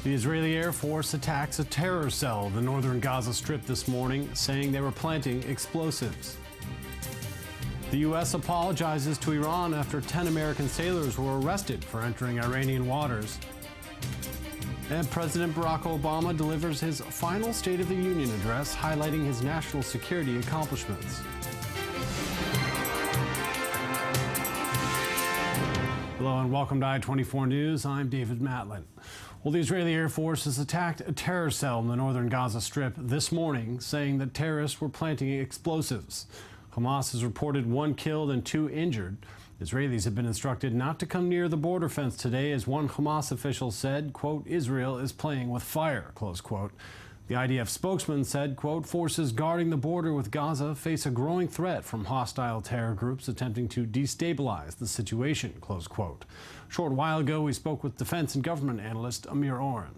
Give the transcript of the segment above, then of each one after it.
The Israeli Air Force attacks a terror cell in the northern Gaza Strip this morning, saying they were planting explosives. The U.S. apologizes to Iran after 10 American sailors were arrested for entering Iranian waters. And President Barack Obama delivers his final State of the Union address, highlighting his national security accomplishments. Hello and welcome to I-24 News. I'm David Matlin. Well, the Israeli Air Force has attacked a terror cell in the northern Gaza Strip this morning, saying that terrorists were planting explosives. Hamas has reported 1 killed and 2 injured. Israelis have been instructed not to come near the border fence today, as one Hamas official said, quote, Israel is playing with fire, close quote. The IDF spokesman said, quote, forces guarding the border with Gaza face a growing threat from hostile terror groups attempting to destabilize the situation, close quote. A short while ago, we spoke with defense and government analyst Amir Oren.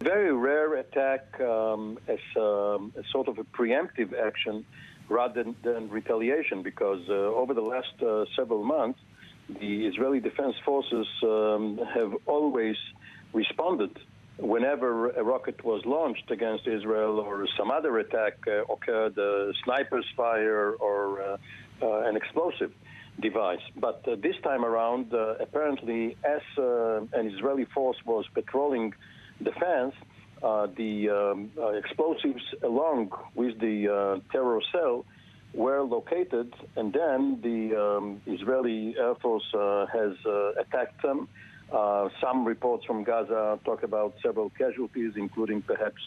Very rare attack as sort of a preemptive action rather than retaliation, because over the last several months, the Israeli Defense Forces have always responded whenever a rocket was launched against Israel or some other attack occurred, sniper's fire or an explosive device. But this time around, apparently, as an Israeli force was patrolling the fence, the explosives along with the terror cell were located, and then the Israeli Air Force has attacked them. Some reports from Gaza talk about several casualties, including perhaps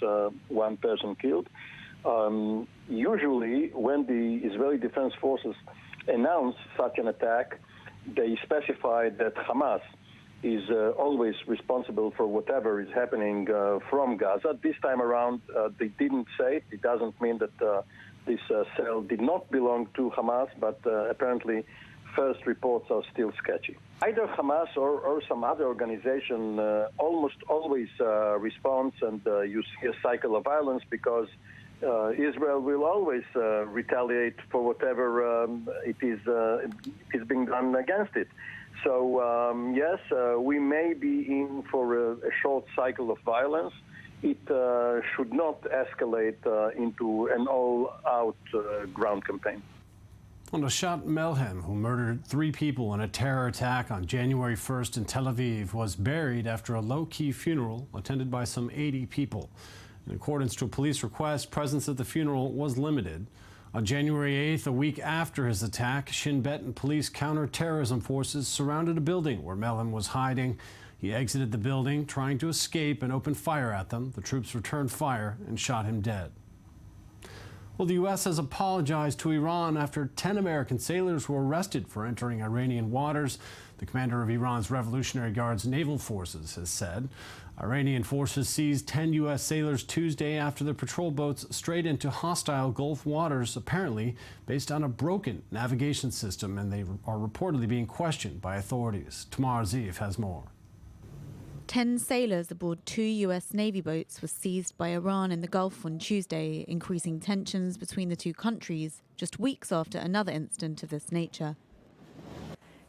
1 person killed. Usually, when the Israeli Defense Forces announce such an attack, they specify that Hamas is always responsible for whatever is happening from Gaza. This time around, they didn't say it. It doesn't mean that this cell did not belong to Hamas, but apparently first reports are still sketchy. Either Hamas or some other organization almost always responds, and you see a cycle of violence, because Israel will always retaliate for whatever it is being done against it. So yes, we may be in for a short cycle of violence. It should not escalate into an all-out ground campaign. Nashat Melhem, who murdered 3 people in a terror attack on January 1st in Tel Aviv, was buried after a low-key funeral attended by some 80 people. In accordance to a police request, presence at the funeral was limited. On January 8th, a week after his attack, Shin Bet and police counter-terrorism forces surrounded a building where Melhem was hiding. He exited the building, trying to escape, and opened fire at them. The troops returned fire and shot him dead. Well, the U.S. has apologized to Iran after 10 American sailors were arrested for entering Iranian waters. The commander of Iran's Revolutionary Guard's naval forces has said Iranian forces seized 10 U.S. sailors Tuesday after their patrol boats strayed into hostile Gulf waters, apparently based on a broken navigation system, and they are reportedly being questioned by authorities. Tamar Zif has more. 10 sailors aboard 2 U.S. Navy boats were seized by Iran in the Gulf on Tuesday, increasing tensions between the 2 countries just weeks after another incident of this nature.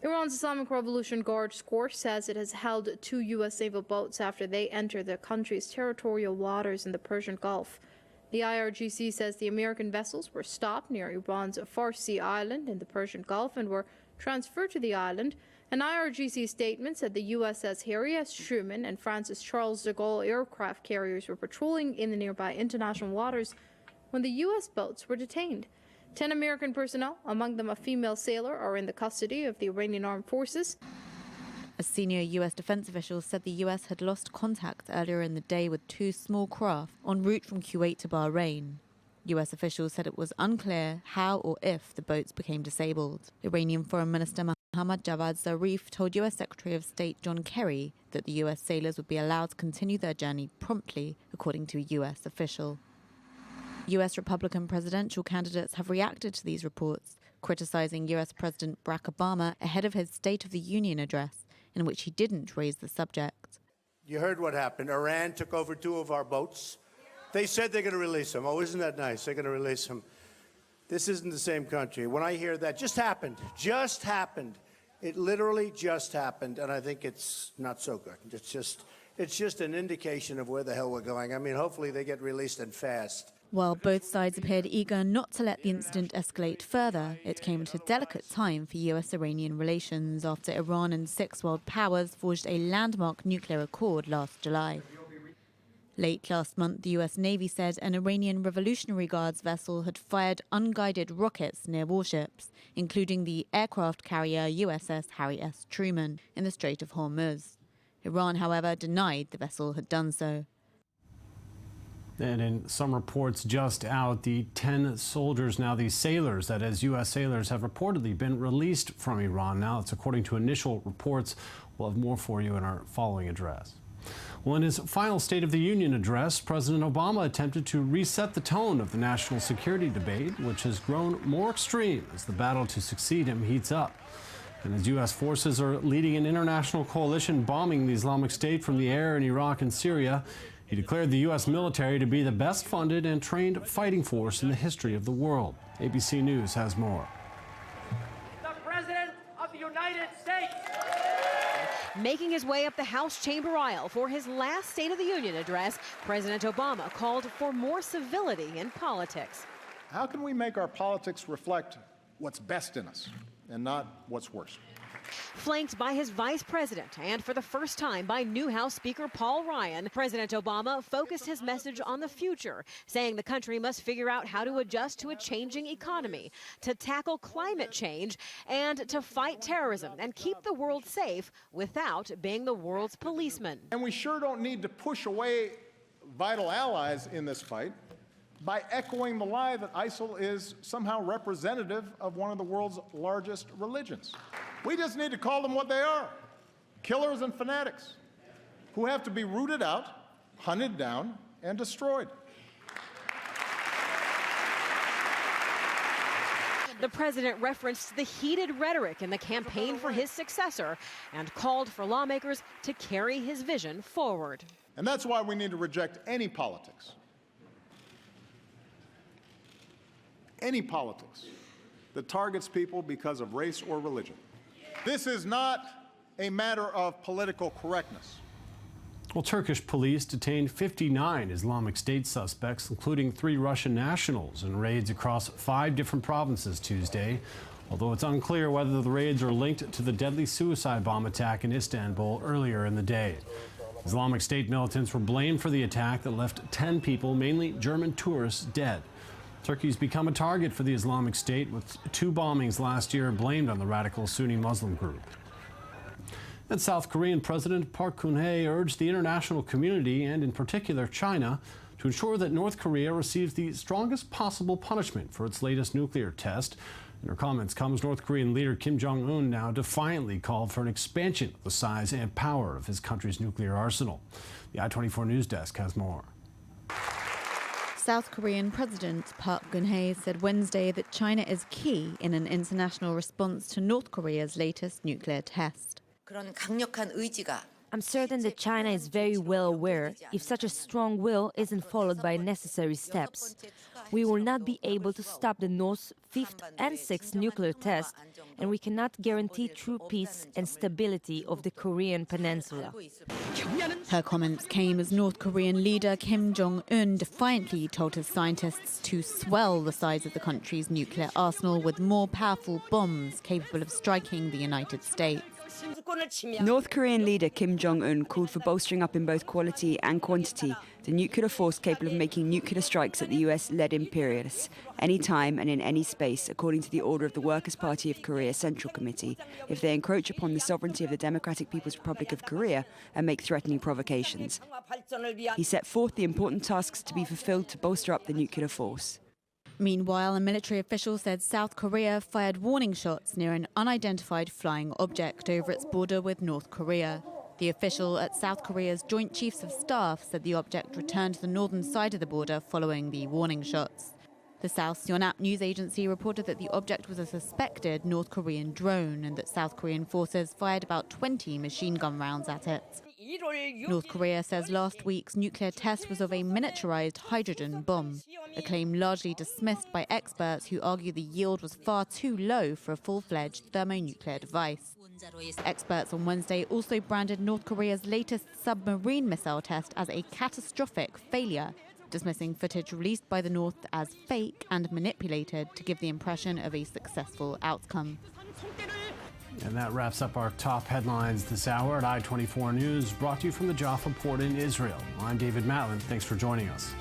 Iran's Islamic Revolution Guard Corps says it has held 2 U.S. naval boats after they entered the country's territorial waters in the Persian Gulf. The IRGC says the American vessels were stopped near Iran's Farsi Island in the Persian Gulf and were transferred to the island. An IRGC statement said the USS Harry S. Truman and Francis Charles de Gaulle aircraft carriers were patrolling in the nearby international waters when the U.S. boats were detained. 10 American personnel, among them a female sailor, are in the custody of the Iranian armed forces. A senior U.S. defense official said the U.S. had lost contact earlier in the day with 2 small craft en route from Kuwait to Bahrain. U.S. officials said it was unclear how or if the boats became disabled. Iranian Foreign Minister Mohammad Javad Zarif told U.S. Secretary of State John Kerry that the U.S. sailors would be allowed to continue their journey promptly, according to a U.S. official. U.S. Republican presidential candidates have reacted to these reports, criticizing U.S. President Barack Obama ahead of his State of the Union address, in which he didn't raise the subject. You heard what happened. Iran took over 2 of our boats. They said they're going to release them. Oh, isn't that nice? They're going to release them. This isn't the same country. When I hear that, just happened. It literally just happened, and I think it's not so good. It's just an indication of where the hell we're going. I mean, hopefully they get released and fast. While both sides appeared eager not to let the incident escalate further, it came at a delicate time for US-Iranian relations after Iran and 6 world powers forged a landmark nuclear accord last July. Late last month, the US Navy said an Iranian Revolutionary Guards vessel had fired unguided rockets near warships, including the aircraft carrier USS Harry S. Truman in the Strait of Hormuz. Iran, however, denied the vessel had done so. And in some reports just out, the 10 soldiers, now these sailors, that is U.S. sailors, have reportedly been released from Iran. Now, it's according to initial reports. We'll have more for you in our following address. Well, in his final State of the Union address, President Obama attempted to reset the tone of the national security debate, which has grown more extreme as the battle to succeed him heats up. And as U.S. forces are leading an international coalition bombing the Islamic State from the air in Iraq and Syria, he declared the U.S. military to be the best funded and trained fighting force in the history of the world. ABC News has more. The President of the United States. Making his way up the House chamber aisle for his last State of the Union address, President Obama called for more civility in politics. How can we make our politics reflect what's best in us and not what's worst? Flanked by his vice president and for the first time by new House Speaker Paul Ryan, President Obama focused his message on the future, saying the country must figure out how to adjust to a changing economy, to tackle climate change, and to fight terrorism and keep the world safe without being the world's policeman. And we sure don't need to push away vital allies in this fight by echoing the lie that ISIL is somehow representative of one of the world's largest religions. We just need to call them what they are, killers and fanatics, who have to be rooted out, hunted down, and destroyed. The president referenced the heated rhetoric in the campaign for his successor and called for lawmakers to carry his vision forward. And that's why we need to reject any politics that targets people because of race or religion. This is not a matter of political correctness. Well, Turkish police detained 59 Islamic State suspects, including 3 Russian nationals, in raids across 5 different provinces Tuesday, although it's unclear whether the raids are linked to the deadly suicide bomb attack in Istanbul earlier in the day. Islamic State militants were blamed for the attack that left 10 people, mainly German tourists, dead. Turkey's become a target for the Islamic State, with 2 bombings last year blamed on the radical Sunni Muslim group. And South Korean President Park Geun-hye urged the international community, and in particular China, to ensure that North Korea receives the strongest possible punishment for its latest nuclear test. In her comments comes North Korean leader Kim Jong-un now defiantly called for an expansion of the size and power of his country's nuclear arsenal. The I-24 News Desk has more. South Korean President Park Geun-hye said Wednesday that China is key in an international response to North Korea's latest nuclear test. I'm certain that China is very well aware if such a strong will isn't followed by necessary steps, we will not be able to stop the North's 5th and 6th nuclear test, and we cannot guarantee true peace and stability of the Korean peninsula. Her comments came as North Korean leader Kim Jong-un defiantly told his scientists to swell the size of the country's nuclear arsenal with more powerful bombs capable of striking the United States. North Korean leader Kim Jong-un called for bolstering up in both quality and quantity the nuclear force capable of making nuclear strikes at the US-led imperialists, anytime and in any space, according to the order of the Workers' Party of Korea Central Committee, if they encroach upon the sovereignty of the Democratic People's Republic of Korea and make threatening provocations. He set forth the important tasks to be fulfilled to bolster up the nuclear force. Meanwhile, a military official said South Korea fired warning shots near an unidentified flying object over its border with North Korea. The official at South Korea's Joint Chiefs of Staff said the object returned to the northern side of the border following the warning shots. The South Yonhap news agency reported that the object was a suspected North Korean drone and that South Korean forces fired about 20 machine gun rounds at it. North Korea says last week's nuclear test was of a miniaturized hydrogen bomb, a claim largely dismissed by experts who argue the yield was far too low for a full-fledged thermonuclear device. Experts on Wednesday also branded North Korea's latest submarine missile test as a catastrophic failure, dismissing footage released by the North as fake and manipulated to give the impression of a successful outcome. And that wraps up our top headlines this hour at I-24 News, brought to you from the Jaffa Port in Israel. I'm David Matlin. Thanks for joining us.